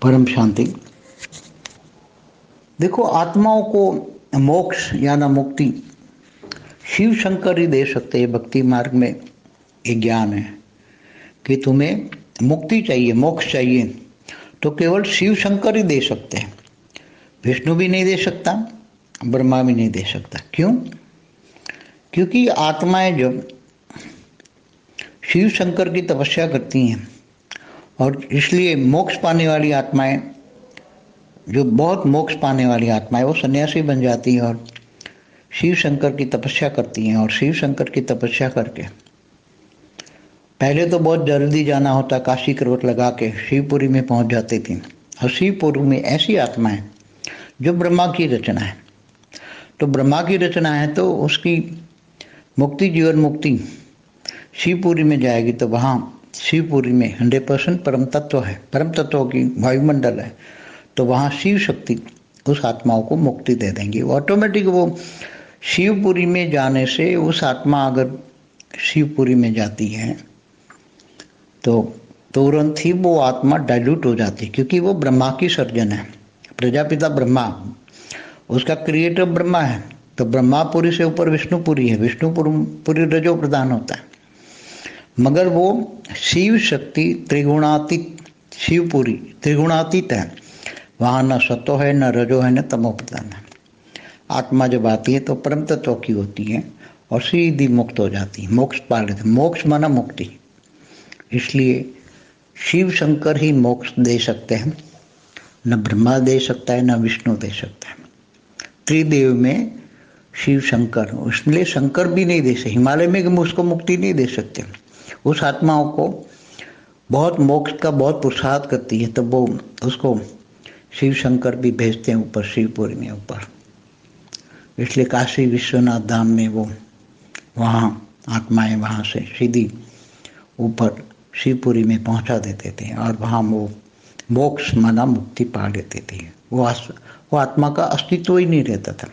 परम शांति। देखो, आत्माओं को मोक्ष या ना मुक्ति शिव शंकर ही दे सकते हैं। भक्ति मार्ग में एक ज्ञान है कि तुम्हें मुक्ति चाहिए, मोक्ष चाहिए, तो केवल शिव शंकर ही दे सकते हैं। विष्णु भी नहीं दे सकता, ब्रह्मा भी नहीं दे सकता। क्यों? क्योंकि आत्माएं जब शिव शंकर की तपस्या करती हैं, और इसलिए मोक्ष पाने वाली आत्माएं, जो बहुत मोक्ष पाने वाली आत्माएं, वो सन्यासी बन जाती हैं और शिव शंकर की तपस्या करती हैं। और शिव शंकर की तपस्या करके पहले तो बहुत जल्दी जाना होता, काशी करवट लगा के शिवपुरी में पहुंच जाती थी। और शिवपुरी में ऐसी आत्माएं जो ब्रह्मा की रचना है, तो ब्रह्मा की रचना है तो उसकी मुक्ति, जीवन मुक्ति शिवपुरी में जाएगी। तो वहाँ शिवपुरी में 100% परम तत्व है, परम तत्वों की वायुमंडल है। तो वहाँ शिव शक्ति उस आत्माओं को मुक्ति दे देंगी। ऑटोमेटिक वो शिवपुरी में जाने से उस आत्मा अगर शिवपुरी में जाती है तो तुरंत ही वो आत्मा डाइल्यूट हो जाती है, क्योंकि वो ब्रह्मा की सर्जन है। प्रजापिता ब्रह्मा, उसका क्रिएटर ब्रह्मा है। तो ब्रह्मापुरी से ऊपर विष्णुपुरी है, विष्णुपुरी रजो प्रधान होता है। मगर वो शिव शक्ति त्रिगुणातीत, शिवपुरी त्रिगुणातीत है। वहाँ न सतो है, न रजो है, न तमो प्रधान है। आत्मा जब आती है तो परम तत्व की होती है और सीधी मुक्त हो जाती है, मोक्ष पा लेते। मोक्ष माना मुक्ति। इसलिए शिव शंकर ही मोक्ष दे सकते हैं, न ब्रह्मा दे सकता है, न विष्णु दे सकता है। त्रिदेव में शिव शंकर, इसलिए शंकर भी नहीं दे सकते। हिमालय में उसको मुक्ति नहीं दे सकते। उस आत्माओं को बहुत मोक्ष का बहुत पुरुषार्थ करती है, तो वो उसको शिव शंकर भी भेजते हैं ऊपर, शिवपुरी में ऊपर। इसलिए काशी विश्वनाथ धाम में वो वहाँ आत्माएं वहाँ से सीधी ऊपर शिवपुरी में पहुँचा देते थे और वहाँ वो मोक्ष माना मुक्ति पा लेते थे। वो आत्मा का अस्तित्व ही नहीं रहता था।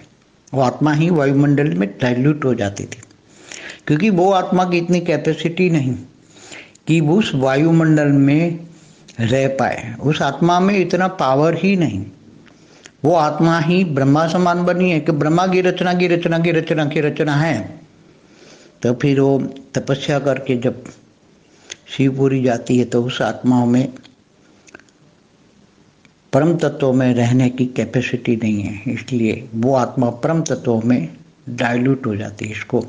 वो आत्मा ही वायुमंडल में डाइल्यूट हो जाती थी, क्योंकि वो आत्मा की इतनी कैपेसिटी नहीं कि वो उस वायुमंडल में रह पाए। उस आत्मा में इतना पावर ही नहीं। वो आत्मा ही ब्रह्मा समान बनी है कि ब्रह्मा की रचना की रचना की रचना की रचना है। तो फिर वो तपस्या करके जब शिवपुरी जाती है तो उस आत्माओं में परम तत्वों में रहने की कैपेसिटी नहीं है, इसलिए वो आत्मा परम तत्वों में डाइल्यूट हो जाती है। इसको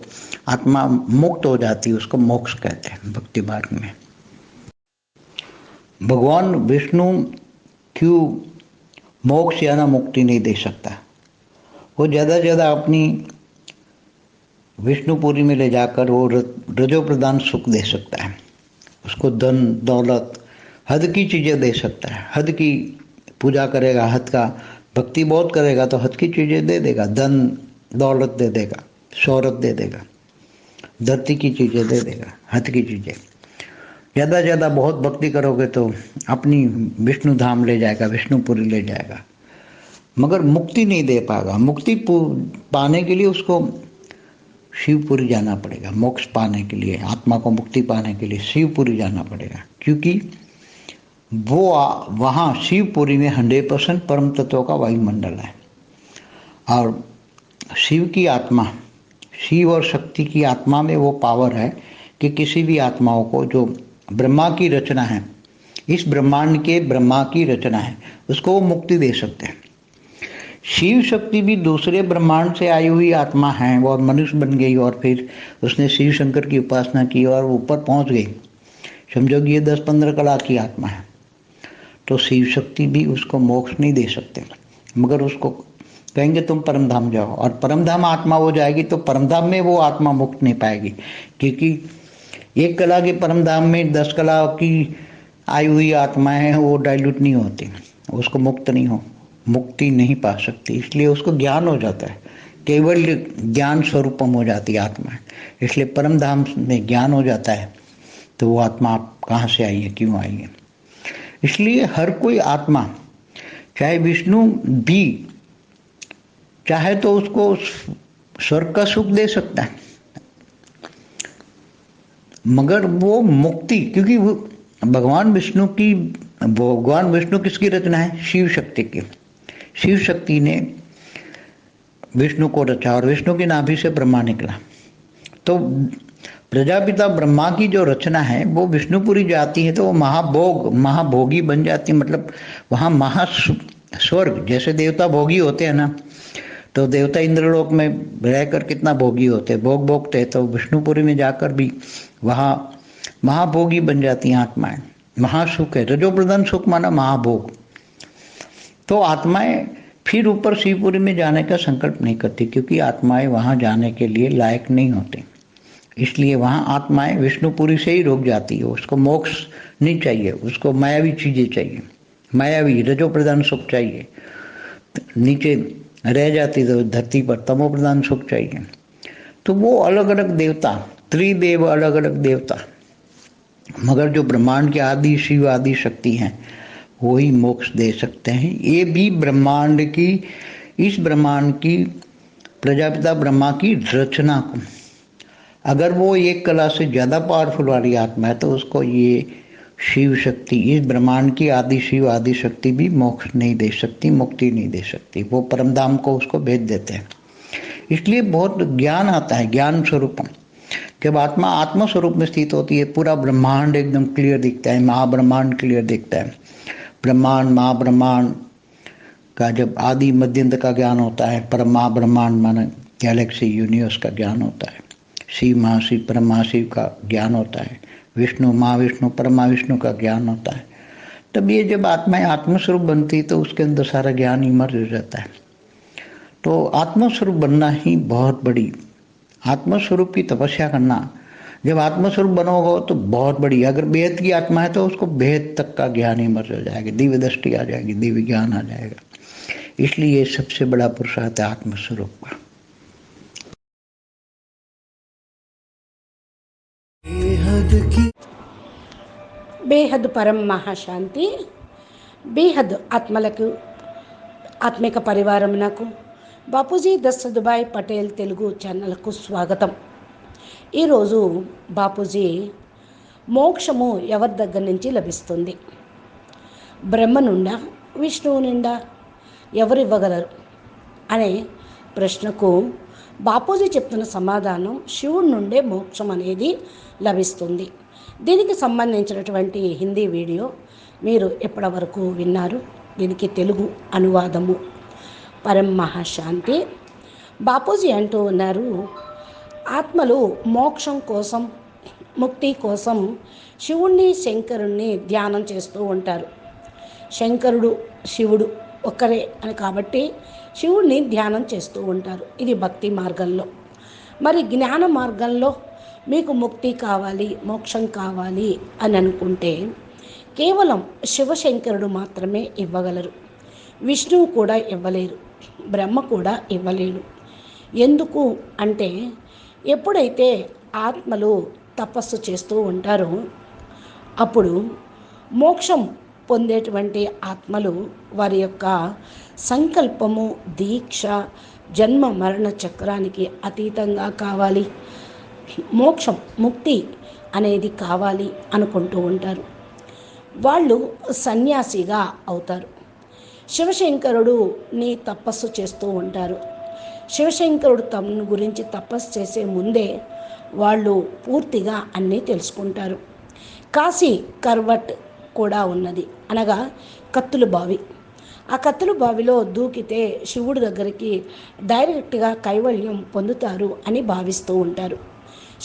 आत्मा मुक्त हो जाती है, उसको मोक्ष कहते हैं भक्ति मार्ग में। भगवान विष्णु क्यों मोक्ष या ना मुक्ति नहीं दे सकता? वो ज़्यादा से ज़्यादा अपनी विष्णुपुरी में ले जाकर वो रजो प्रदान सुख दे सकता है। उसको धन दौलत, हद की चीज़ें दे सकता है। हद की पूजा करेगा, हद का भक्ति बहुत करेगा तो हद की चीज़ें दे देगा। धन दौलत दे देगा, शोहरत दे देगा, धरती की चीज़ें दे देगा, हद की चीज़ें। ज़्यादा से ज़्यादा बहुत भक्ति करोगे तो अपनी विष्णु धाम ले जाएगा, विष्णुपुरी ले जाएगा, मगर मुक्ति नहीं दे पाएगा। मुक्ति पाने के लिए उसको शिवपुरी जाना पड़ेगा। मोक्ष पाने के लिए, आत्मा को मुक्ति पाने के लिए शिवपुरी जाना पड़ेगा, क्योंकि वो वहाँ शिवपुरी में 100% परम तत्व का वायुमंडल है। और शिव की आत्मा, शिव और शक्ति की आत्मा में वो पावर है कि किसी भी आत्माओं को जो ब्रह्मा की रचना है, इस ब्रह्मांड के ब्रह्मा की रचना है, उसको वो मुक्ति दे सकते हैं। शिव शक्ति भी दूसरे ब्रह्मांड से आई हुई आत्मा है, वो मनुष्य बन गई और फिर उसने शिव शंकर की उपासना की और ऊपर पहुंच गई। समझो कि ये 10-15 कला की आत्मा है। तो शिव शक्ति भी उसको मोक्ष नहीं दे सकते, मगर उसको कहेंगे तुम परमधाम जाओ, और परमधाम आत्मा हो जाएगी तो परमधाम में वो आत्मा मुक्त नहीं पाएगी, क्योंकि 1 कला के परमधाम में 10 कला की आई हुई आत्माएं हैं, वो डाइल्यूट नहीं होती, उसको मुक्ति नहीं पा सकती। इसलिए उसको ज्ञान हो जाता है, केवल ज्ञान स्वरूपम हो जाती है आत्मा। इसलिए परम धाम में ज्ञान हो जाता है तो वो आत्मा आप कहाँ से आई है, क्यों आई है। इसलिए हर कोई आत्मा, चाहे विष्णु भी चाहे तो उसको स्वर्ग का सुख दे सकता है, मगर वो मुक्ति, क्योंकि वो भगवान विष्णु की भगवान विष्णु किसकी रचना है? शिव शक्ति की। शिव शक्ति ने विष्णु को रचा और विष्णु की नाभि से ब्रह्मा निकला। तो प्रजापिता ब्रह्मा की जो रचना है वो विष्णुपुरी जाती है तो वो महाभोगी बन जाती है। मतलब वहाँ महास्वर्ग, जैसे देवता भोगी होते हैं ना, तो देवता इंद्रलोक में रहकर कितना भोगी होते, भोगते, तो विष्णुपुरी में जाकर भी वहाँ महाभोगी बन जाती हैं आत्माएं। महासुख है, रजो प्रधान सुख माना महाभोग। तो आत्माएं फिर ऊपर शिवपुरी में जाने का संकल्प नहीं करती, क्योंकि आत्माएं वहां जाने के लिए लायक नहीं होती। इसलिए वहां आत्माएं विष्णुपुरी से ही रुक जाती है। उसको मोक्ष नहीं चाहिए, उसको मायावी चीजें चाहिए, मायावी रजो प्रधान सुख चाहिए। नीचे रह जाती तो धरती पर तमो प्रधान सुख चाहिए। तो वो अलग अलग देवता, त्रिदेव, अलग अलग देवता, मगर जो ब्रह्मांड के आदि शिव आदि शक्ति हैं वो ही मोक्ष दे सकते हैं। ये भी ब्रह्मांड की, इस ब्रह्मांड की प्रजापिता ब्रह्मा की रचना को, अगर वो एक कला से ज़्यादा पावरफुल वाली आत्मा है तो उसको ये शिव शक्ति, इस ब्रह्मांड की आदि शिव आदि शक्ति भी मोक्ष नहीं दे सकती, मुक्ति नहीं दे सकती। वो परमधाम को उसको भेज देते हैं। इसलिए बहुत ज्ञान आता है, ज्ञान स्वरूपम। जब आत्मा आत्म स्वरूप में स्थित होती है, पूरा ब्रह्मांड एकदम क्लियर दिखता है, महाब्रह्मांड क्लियर दिखता है। ब्रह्मांड महाब्रह्मांड का जब आदि मध्यंत का ज्ञान होता है, परम महाब्रह्मांड माना गैलेक्सी यूनिवर्स का ज्ञान होता है, शिव महाशिव परम महाशिव का ज्ञान होता है, विष्णु महाविष्णु परम महाविष्णु का ज्ञान होता है, तब ये जब आत्माएं आत्मस्वरूप बनती तो उसके अंदर सारा ज्ञान इमर्ज हो जाता है। तो आत्मस्वरूप बनना ही बहुत बड़ी, आत्मस्वरूप की तपस्या करना, जब आत्मस्वरूप बनोगे तो बहुत बड़ी, अगर बेहद की आत्मा है तो उसको बेहद तक का ज्ञान इमर्ज हो जाएगा, दिव्य दृष्टि आ जाएगी, दिव्य ज्ञान आ जाएगा। इसलिए सबसे बड़ा पुरुषार्थ है आत्मस्वरूप का। బేహద్ పరం మహాశాంతి. బేహద్ ఆత్మలకు, ఆత్మిక పరివారమునకు బాపూజీ దస్తదుబాయ్ పటేల్ తెలుగు ఛానల్కు స్వాగతం. ఈరోజు బాపూజీ మోక్షము ఎవరి దగ్గర నుంచి లభిస్తుంది, బ్రహ్మ నుండా విష్ణువు నుండా ఎవరు ఇవ్వగలరు అనే ప్రశ్నకు బాపూజీ చెప్తున్న సమాధానం శివుడి నుండే మోక్షం అనేది లభిస్తుంది. దీనికి సంబంధించినటువంటి హిందీ వీడియో మీరు ఎప్పటి వరకు విన్నారు. దీనికి తెలుగు అనువాదము. పరం మహాశాంతి. బాపూజీ అంటూ ఉన్నారు, ఆత్మలు మోక్షం కోసం, ముక్తి కోసం శివుణ్ణి శంకరుణ్ణి ధ్యానం చేస్తూ ఉంటారు. శంకరుడు శివుడు ఒక్కరే అని కాబట్టి శివుణ్ణి ధ్యానం చేస్తూ ఉంటారు. ఇది భక్తి మార్గంలో. మరి జ్ఞాన మార్గంలో మీకు ముక్తి కావాలి, మోక్షం కావాలి అని అనుకుంటే కేవలం శివశంకరుడు మాత్రమే ఇవ్వగలరు. విష్ణువు కూడా ఇవ్వలేరు, బ్రహ్మ కూడా ఇవ్వలేరు. ఎందుకు అంటే ఎప్పుడైతే ఆత్మలు తపస్సు చేస్తూ ఉంటారో అప్పుడు మోక్షం పొందేటువంటి ఆత్మలు వారి యొక్క సంకల్పము, దీక్ష, జన్మ మరణ చక్రానికి అతీతంగా కావాలి, మోక్షం ముక్తి అనేది కావాలి అనుకుంటూ ఉంటారు. వాళ్ళు సన్యాసిగా అవుతారు. శివశంకరుడుని తపస్సు చేస్తూ ఉంటారు. శివశంకరుడు తమ గురించి తపస్సు చేసే ముందే వాళ్ళు పూర్తిగా అన్నీ తెలుసుకుంటారు. కాశీ కర్వట్ కూడా ఉన్నది, అనగా కత్తుల బావి. ఆ కత్తుల బావిలో దూకితే శివుడి దగ్గరికి డైరెక్ట్గా కైవల్యం పొందుతారు అని భావిస్తూ ఉంటారు.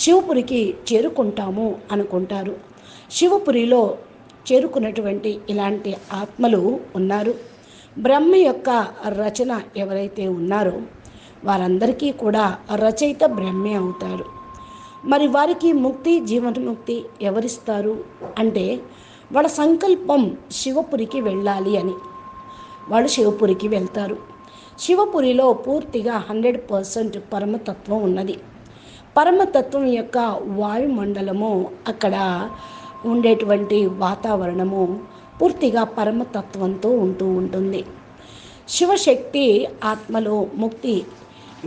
శివపురికి చేరుకుంటాము అనుకుంటారు. శివపురిలో చేరుకున్నటువంటి ఇలాంటి ఆత్మలు ఉన్నారు. బ్రహ్మ యొక్క రచన ఎవరైతే ఉన్నారో వారందరికీ కూడా రచయిత బ్రహ్మే అవుతారు. మరి వారికి ముక్తి, జీవన్ముక్తి ఎవరిస్తారు అంటే వాళ్ళ సంకల్పం శివపురికి వెళ్ళాలి అని. వాళ్ళు శివపురికి వెళ్తారు. శివపురిలో పూర్తిగా 100% పరమతత్వం ఉన్నది. పరమతత్వం యొక్క వాయుమండలము, అక్కడ ఉండేటువంటి వాతావరణము పూర్తిగా పరమతత్వంతో ఉంటూ ఉంటుంది. శివశక్తి ఆత్మలో ముక్తి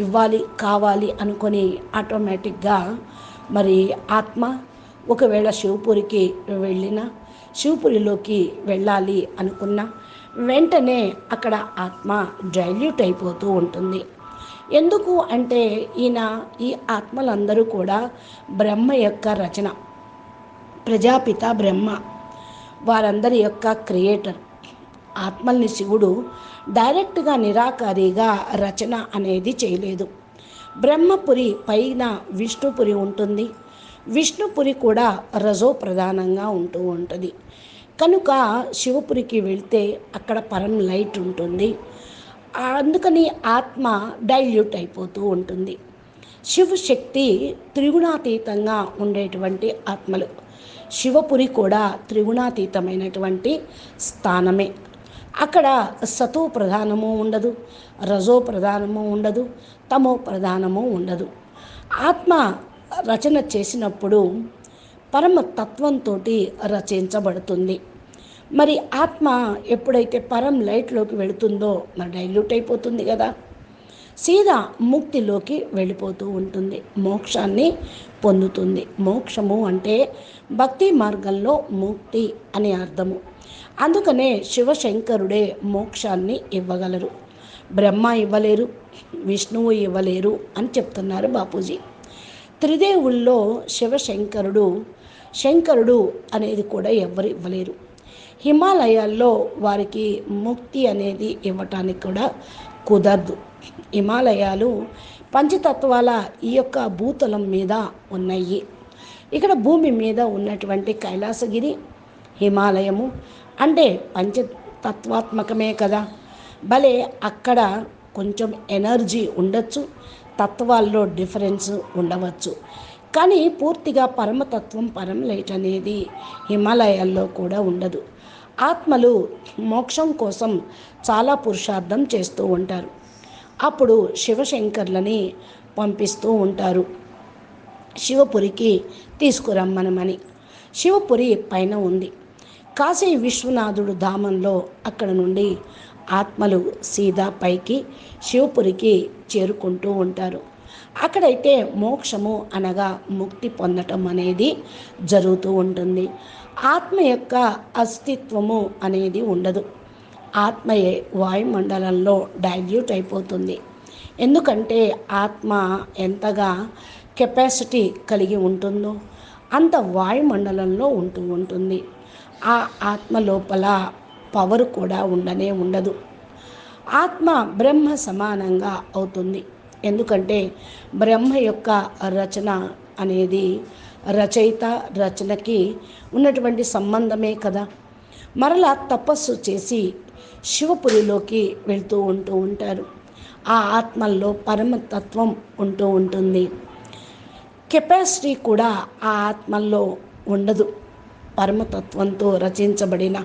ఇవ్వాలి, కావాలి అనుకొని ఆటోమేటిక్గా మరి ఆత్మ ఒకవేళ శివపురికి వెళ్ళినా శివపురిలోకి వెళ్ళాలి అనుకున్న వెంటనే అక్కడ ఆత్మ డైల్యూట్ అయిపోతూ ఉంటుంది. ఎందుకు అంటే ఈ ఆత్మలందరూ కూడా బ్రహ్మ యొక్క రచన, ప్రజాపిత బ్రహ్మ వారందరి యొక్క క్రియేటర్. ఆత్మల్ని శివుడు డైరెక్ట్గా నిరాకారిగా రచన అనేది చేయలేదు. బ్రహ్మపురి పైన విష్ణుపురి ఉంటుంది. విష్ణుపురి కూడా రజో ప్రధానంగా ఉంటూ ఉంటుంది. కనుక శివపురికి వెళ్తే అక్కడ పరం లైట్ ఉంటుంది. అందుకని ఆత్మ డైల్యూట్ అయిపోతూ ఉంటుంది. శివశక్తి త్రిగుణాతీతంగా ఉండేటువంటి ఆత్మలు. శివపురి కూడా త్రిగుణాతీతమైనటువంటి స్థానమే. అక్కడ సతో ప్రధానము ఉండదు, రజో ప్రధానము ఉండదు, తమో ప్రధానము ఉండదు. ఆత్మ రచన చేసినప్పుడు పరమతత్వంతో రచించబడుతుంది. మరి ఆత్మ ఎప్పుడైతే పరం లైట్లోకి వెళుతుందో మరి డైల్యూట్ అయిపోతుంది కదా, సీదా ముక్తిలోకి వెళ్ళిపోతూ ఉంటుంది, మోక్షాన్ని పొందుతుంది. మోక్షము అంటే భక్తి మార్గంలో ముక్తి అని అర్థము. అందుకనే శివశంకరుడే మోక్షాన్ని ఇవ్వగలరు. బ్రహ్మ ఇవ్వలేరు, విష్ణువు ఇవ్వలేరు అని చెప్తున్నారు బాపూజీ. త్రిదేవుల్లో శంకరుడు అనేది కూడా ఎవరు ఇవ్వలేరు. హిమాలయాల్లో వారికి ముక్తి అనేది ఇవ్వటానికి కూడా కుదరదు. హిమాలయాలు పంచతత్వాల ఈ యొక్క భూతలం మీద ఉన్నాయి. ఇక్కడ భూమి మీద ఉన్నటువంటి కైలాసగిరి, హిమాలయము అంటే పంచతత్వాత్మకమే కదా. భలే అక్కడ కొంచెం ఎనర్జీ ఉండొచ్చు, తత్వాల్లో డిఫరెన్స్ ఉండవచ్చు, కానీ పూర్తిగా పరమతత్వం పరం లైట్ అనేది హిమాలయాల్లో కూడా ఉండదు. ఆత్మలు మోక్షం కోసం చాలా పురుషార్థం చేస్తూ ఉంటారు. అప్పుడు శివశంకర్లని పంపిస్తూ ఉంటారు శివపురికి తీసుకురమ్మనమని. శివపురి పైన ఉంది. కాశీ విశ్వనాథుడు ధామంలో అక్కడ నుండి ఆత్మలు సీదా పైకి శివపురికి చేరుకుంటూ ఉంటారు. అక్కడైతే మోక్షము అనగా ముక్తి పొందటం అనేది జరుగుతూ ఉంటుంది. ఆత్మ యొక్క అస్తిత్వము అనేది ఉండదు. ఆత్మయే వాయుమండలంలో డైల్యూట్ అయిపోతుంది. ఎందుకంటే ఆత్మ ఎంతగా కెపాసిటీ కలిగి ఉంటుందో అంత వాయుమండలంలో ఉంటూ ఉంటుంది. ఆ ఆత్మ లోపల పవర్ కూడా ఉండదు. ఆత్మ బ్రహ్మ సమానంగా అవుతుంది. ఎందుకంటే బ్రహ్మ యొక్క రచన అనేది రచయిత రచనకి ఉన్నటువంటి సంబంధమే కదా. మరలా తపస్సు చేసి శివపురిలోకి వెళ్తూ ఉంటారు. ఆ ఆత్మల్లో పరమతత్వం ఉంటూ ఉంటుంది. కెపాసిటీ కూడా ఆ ఆత్మల్లో ఉండదు. పరమతత్వంతో రచించబడిన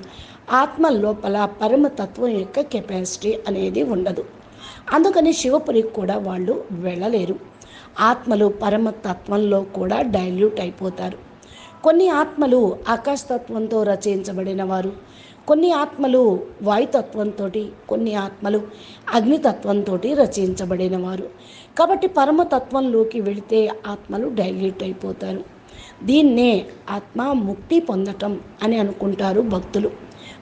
ఆత్మ లోపల పరమతత్వం యొక్క కెపాసిటీ అనేది ఉండదు. అందుకని శివపురికి కూడా వాళ్ళు వెళ్ళలేరు. ఆత్మలు పరమతత్వంలో కూడా డైల్యూట్ అయిపోతారు. కొన్ని ఆత్మలు ఆకాశతత్వంతో రచించబడిన వారు, కొన్ని ఆత్మలు వాయుతత్వంతో, కొన్ని ఆత్మలు అగ్నితత్వంతో రచించబడిన వారు. కాబట్టి పరమతత్వంలోకి వెళితే ఆత్మలు డైల్యూట్ అయిపోతారు. దీన్నే ఆత్మ ముక్తి పొందటం అని అనుకుంటారు భక్తులు.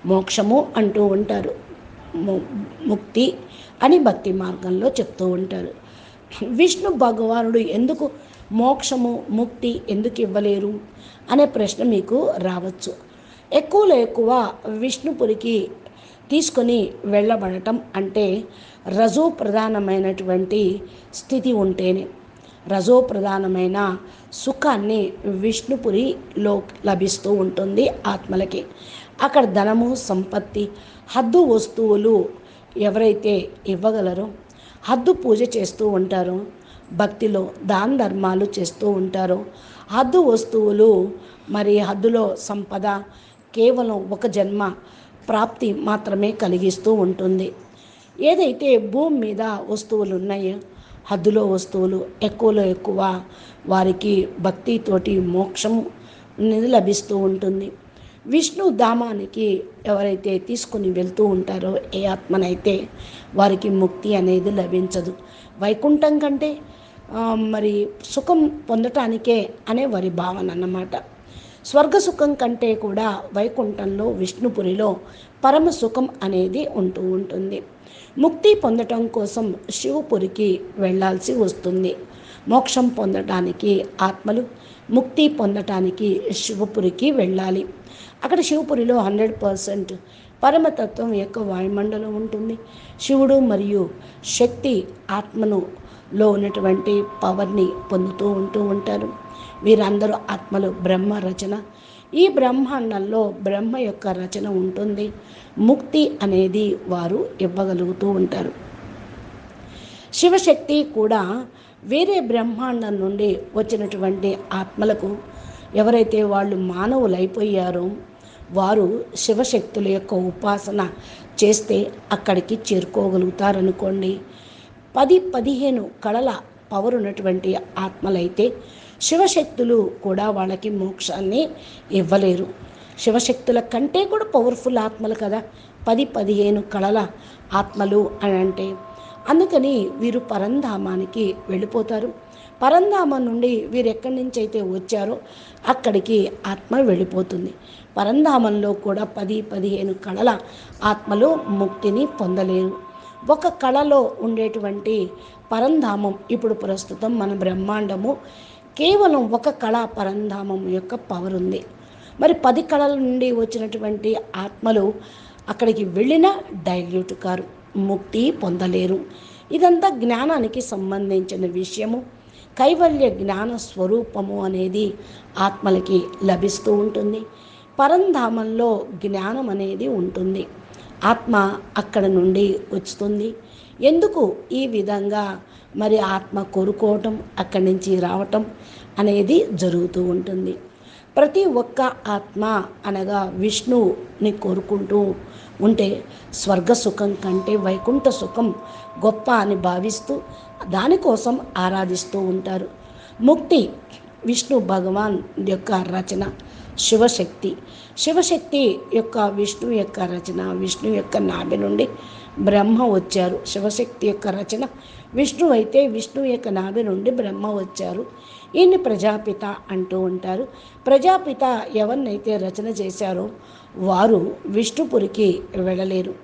మోక్షము అంటూ ఉంటారు, ముక్తి అని భక్తి మార్గంలో చెప్తూ ఉంటారు. విష్ణు భగవానుడు ఎందుకు మోక్షము ముక్తి ఎందుకు ఇవ్వలేరు అనే ప్రశ్న మీకు రావచ్చు. ఎక్కువలో ఎక్కువ విష్ణుపురికి తీసుకొని వెళ్ళబడటం అంటే రజో ప్రధానమైనటువంటి స్థితి ఉంటేనే, రజో ప్రధానమైన సుఖాన్ని విష్ణుపురిలో లభిస్తూ ఉంటుంది ఆత్మలకి. అక్కడ ధనము, సంపత్తి, హద్దు వస్తువులు ఎవరైతే ఇవ్వగలరో, హద్దు పూజ చేస్తూ ఉంటారో, భక్తిలో దాన ధర్మాలు చేస్తూ ఉంటారో, హద్దు వస్తువులు మరి హద్దులో సంపద కేవలం ఒక జన్మ ప్రాప్తి మాత్రమే కలిగిస్తూ ఉంటుంది. ఏదైతే భూమి మీద వస్తువులు ఉన్నాయో, హద్దులో వస్తువులు ఎక్కువలో ఎక్కువ వారికి భక్తితోటి మోక్షము లభిస్తూ ఉంటుంది. విష్ణు ధామానికి ఎవరైతే తీసుకుని వెళ్తూ ఉంటారో ఏ ఆత్మనైతే, వారికి ముక్తి అనేది లభించదు. వైకుంఠం కంటే మరి సుఖం పొందటానికే అనే వారి భావన అన్నమాట. స్వర్గ సుఖం కంటే కూడా వైకుంఠంలో విష్ణుపురిలో పరమ సుఖం అనేది ఉంటూ ఉంటుంది. ముక్తి పొందటం కోసం శివపురికి వెళ్ళాల్సి వస్తుంది. మోక్షం పొందటానికి ఆత్మలు ముక్తి పొందటానికి శివపురికి వెళ్ళాలి. అక్కడ శివపురిలో 100% పరమతత్వం యొక్క వాయుమండలం ఉంటుంది. శివుడు మరియు శక్తి ఆత్మను లో ఉన్నటువంటి పవర్ని పొందుతూ ఉంటారు. వీరందరూ ఆత్మలు బ్రహ్మ రచన. ఈ బ్రహ్మాండంలో బ్రహ్మ యొక్క రచన ఉంటుంది. ముక్తి అనేది వారు ఇవ్వగలుగుతూ ఉంటారు. శివశక్తి కూడా వేరే బ్రహ్మాండం నుండి వచ్చినటువంటి ఆత్మలకు, ఎవరైతే వాళ్ళు మానవులైపోయారో వారు శివశక్తుల యొక్క ఉపాసన చేస్తే అక్కడికి చేరుకోగలుగుతారనుకోండి. 10-15 కళల పవర్ ఉన్నటువంటి ఆత్మలైతే శివశక్తులు కూడా వాళ్ళకి మోక్షాన్ని ఇవ్వలేరు. శివశక్తుల కంటే కూడా పవర్ఫుల్ ఆత్మలు కదా 10-15 కళల ఆత్మలు అని అంటే. అందుకని వీరు పరంధామానికి వెళ్ళిపోతారు. పరంధామం నుండి వీరు ఎక్కడి నుంచి అయితే వచ్చారో అక్కడికి ఆత్మ వెళ్ళిపోతుంది. పరంధామంలో కూడా 10-15 కళల ఆత్మలు ముక్తిని పొందలేరు. ఒక కళలో ఉండేటువంటి పరంధామం ఇప్పుడు ప్రస్తుతం మన బ్రహ్మాండము కేవలం ఒక కళ పరంధామం యొక్క పవర్ ఉంది. మరి 10 కళల నుండి వచ్చినటువంటి ఆత్మలు అక్కడికి వెళ్ళినా డైల్యూట్ కారు, ముక్తి పొందలేరు. ఇదంతా జ్ఞానానికి సంబంధించిన విషయము. కైవల్య జ్ఞాన స్వరూపము అనేది ఆత్మలకి లభిస్తూ ఉంటుంది. పరంధామంలో జ్ఞానం అనేది ఉంటుంది. ఆత్మ అక్కడ నుండి వస్తుంది. ఎందుకు ఈ విధంగా మరి ఆత్మ కోరుకోవటం, అక్కడి నుంచి రావటం అనేది జరుగుతూ ఉంటుంది. ప్రతి ఒక్క ఆత్మ అనగా విష్ణుని కోరుకుంటూ ఉంటే స్వర్గ సుఖం కంటే వైకుంఠ సుఖం గొప్ప అని భావిస్తూ దానికోసం ఆరాధిస్తూ ఉంటారు. ముక్తి విష్ణు భగవాన్ యొక్క రచన. శివశక్తి యొక్క విష్ణు యొక్క రచన. విష్ణు యొక్క నాభి నుండి బ్రహ్మ వచ్చారు. శివశక్తి యొక్క రచన విష్ణు అయితే విష్ణు యొక్క నాభి నుండి బ్రహ్మ వచ్చారు. ఈయన్ని ప్రజాపిత అంటూ ఉంటారు. ప్రజాపిత ఎవరినైతే రచన చేశారో వారు విష్ణుపురికి వెళ్ళలేరు.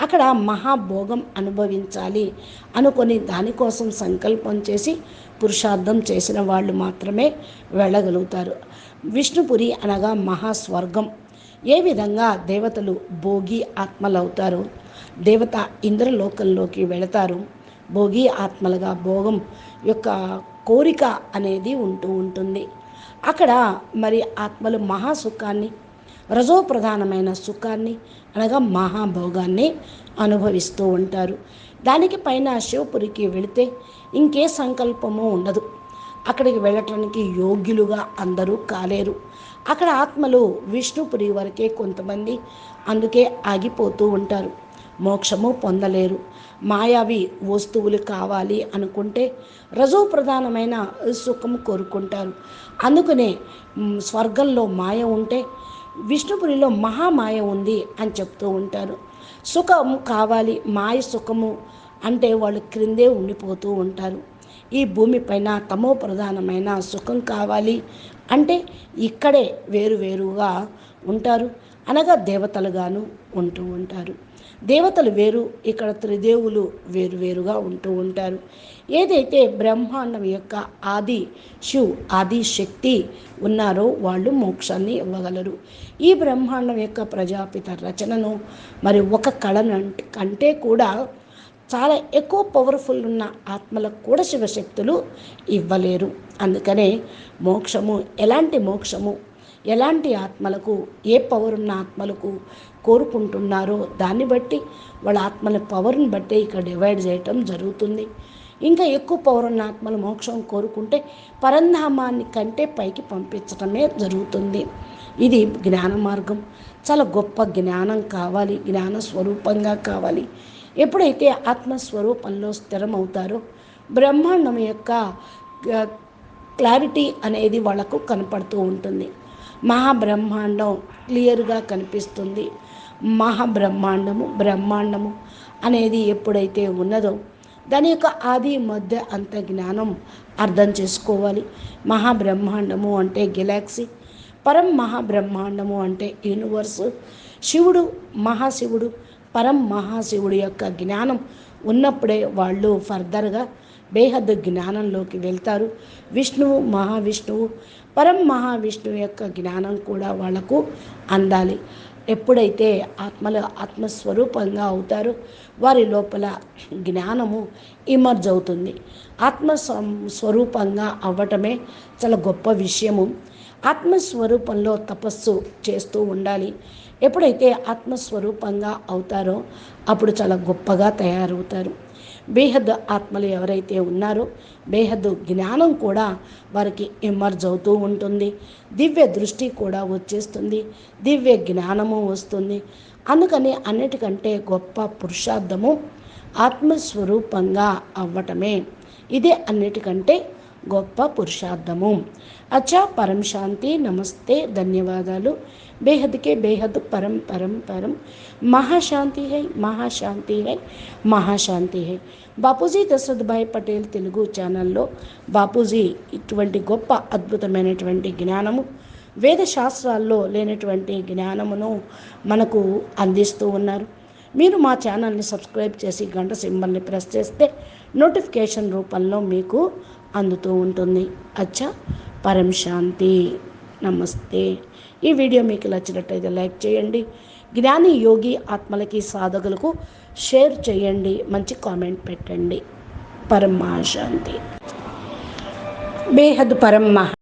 అక్కడ మహాభోగం అనుభవించాలి అనుకొని దానికోసం సంకల్పం చేసి పురుషార్థం చేసిన వాళ్ళు మాత్రమే వెళ్ళగలుగుతారు. విష్ణుపురి అనగా మహాస్వర్గం. ఏ విధంగా దేవతలు భోగి ఆత్మలు అవుతారో, దేవత ఇంద్రలోకంలోకి వెళతారు. భోగి ఆత్మలుగా భోగం యొక్క కోరిక అనేది ఉంటూ ఉంటుంది. అక్కడ మరి ఆత్మలు మహాసుఖాన్ని, రజోప్రధానమైన సుఖాన్ని అనగా మహాభోగాన్ని అనుభవిస్తూ ఉంటారు. దానికి పైన శివపురికి వెళితే ఇంకే సంకల్పము ఉండదు. అక్కడికి వెళ్ళటానికి యోగ్యులుగా అందరూ కాలేరు. అక్కడ ఆత్మలు విష్ణుపురి వరకే కొంతమంది అందుకే ఆగిపోతూ ఉంటారు. మోక్షము పొందలేరు. మాయావి వస్తువులు కావాలి అనుకుంటే రజోప్రధానమైన సుఖం కోరుకుంటారు. అందుకనే స్వర్గంలో మాయ ఉంటే విష్ణుపురిలో మహామాయ ఉంది అని చెప్తూ ఉంటారు. సుఖము కావాలి, మాయ సుఖము అంటే వాళ్ళు క్రిందే ఉండిపోతూ ఉంటారు. ఈ భూమిపైన తమో ప్రధానమైన సుఖం కావాలి అంటే ఇక్కడే వేరువేరుగా ఉంటారు. అనగా దేవతలుగాను ఉంటూ ఉంటారు. దేవతలు వేరు, ఇక్కడ త్రిదేవులు వేరువేరుగా ఉంటూ ఉంటారు. ఏదైతే బ్రహ్మాండం యొక్క ఆది శివ్, ఆది శక్తి ఉన్నారో వాళ్ళు మోక్షాన్ని ఇవ్వగలరు. ఈ బ్రహ్మాండం యొక్క ప్రజాపిత రచనను మరి ఒక కళను కంటే కూడా చాలా ఎక్కువ పవర్ఫుల్ ఉన్న ఆత్మలకు కూడా శివశక్తులు ఇవ్వలేరు. అందుకనే మోక్షము, ఎలాంటి ఆత్మలకు, ఏ పవర్ ఉన్న ఆత్మలకు కోరుకుంటున్నారో దాన్ని బట్టి వాళ్ళ ఆత్మల పవర్ని బట్టి ఇక్కడ డివైడ్ చేయటం జరుగుతుంది. ఇంకా ఎక్కువ పవర్ ఉన్న ఆత్మలు మోక్షం కోరుకుంటే పరంధామాన్ని కంటే పైకి పంపించటమే జరుగుతుంది. ఇది జ్ఞాన మార్గం. చాలా గొప్ప జ్ఞానం కావాలి, జ్ఞాన స్వరూపంగా కావాలి. ఎప్పుడైతే ఆత్మస్వరూపంలో స్థిరమవుతారో బ్రహ్మాండం యొక్క క్లారిటీ అనేది వాళ్ళకు కనపడుతూ ఉంటుంది. మహాబ్రహ్మాండం క్లియర్గా కనిపిస్తుంది. బ్రహ్మాండము అనేది ఎప్పుడైతే ఉన్నదో దాని యొక్క ఆది మధ్య అంత జ్ఞానం అర్థం చేసుకోవాలి. మహాబ్రహ్మాండము అంటే గెలాక్సీ, పరం మహాబ్రహ్మాండము అంటే యూనివర్సు, శివుడు మహాశివుడు, పరం మహాశివుడి యొక్క జ్ఞానం ఉన్నప్పుడే వాళ్ళు ఫర్దర్గా బేహద్ జ్ఞానంలోకి వెళ్తారు. విష్ణువు మహావిష్ణువు, పరం మహావిష్ణువు యొక్క జ్ఞానం కూడా వాళ్లకు అందాలి. ఎప్పుడైతే ఆత్మస్వరూపంగా అవుతారో వారి లోపల జ్ఞానము ఇమర్జ్ అవుతుంది. స్వరూపంగా అవ్వటమే చాలా గొప్ప విషయము. ఆత్మస్వరూపంలో తపస్సు చేస్తూ ఉండాలి. ఎప్పుడైతే ఆత్మస్వరూపంగా అవుతారో అప్పుడు చాలా గొప్పగా తయారవుతారు. బేహద్ ఆత్మలు ఎవరైతే ఉన్నారో బేహద్ జ్ఞానం కూడా వారికి ఎమర్జ్ అవుతూ ఉంటుంది. దివ్య దృష్టి కూడా వచ్చేస్తుంది, దివ్య జ్ఞానము వస్తుంది. అందుకని అన్నిటికంటే గొప్ప పురుషార్థము ఆత్మస్వరూపంగా అవ్వటమే. ఇదే అన్నిటికంటే గొప్ప పురుషార్థము. అచ్చా, పరం శాంతి, నమస్తే, ధన్యవాదాలు. బేహద్కే బేహద్ పరం పరం పరం. మహాశాంతి హై, మహాశాంతి హై, మహాశాంతి హై. బాపూజీ దశరథ్ భాయ్ పటేల్ తెలుగు ఛానల్లో బాపూజీ ఇటువంటి గొప్ప అద్భుతమైనటువంటి జ్ఞానము, వేద శాస్త్రాల్లో లేనటువంటి జ్ఞానమును మనకు అందిస్తూ ఉన్నారు. మీరు మా ఛానల్ని సబ్స్క్రైబ్ చేసి గంట సింబల్ని ప్రెస్ చేస్తే నోటిఫికేషన్ రూపంలో మీకు అందుతూ ఉంటుంది. అచ్చా, పరం శాంతి, నమస్తే. ఈ వీడియో మీకు నచ్చినట్టయితే లైక్ చేయండి. జ్ఞాని యోగి ఆత్మలకి సాధకులకు షేర్ చేయండి. మంచి కామెంట్ పెట్టండి. పరం మహాశాంతి. బేహద్ పరం మహా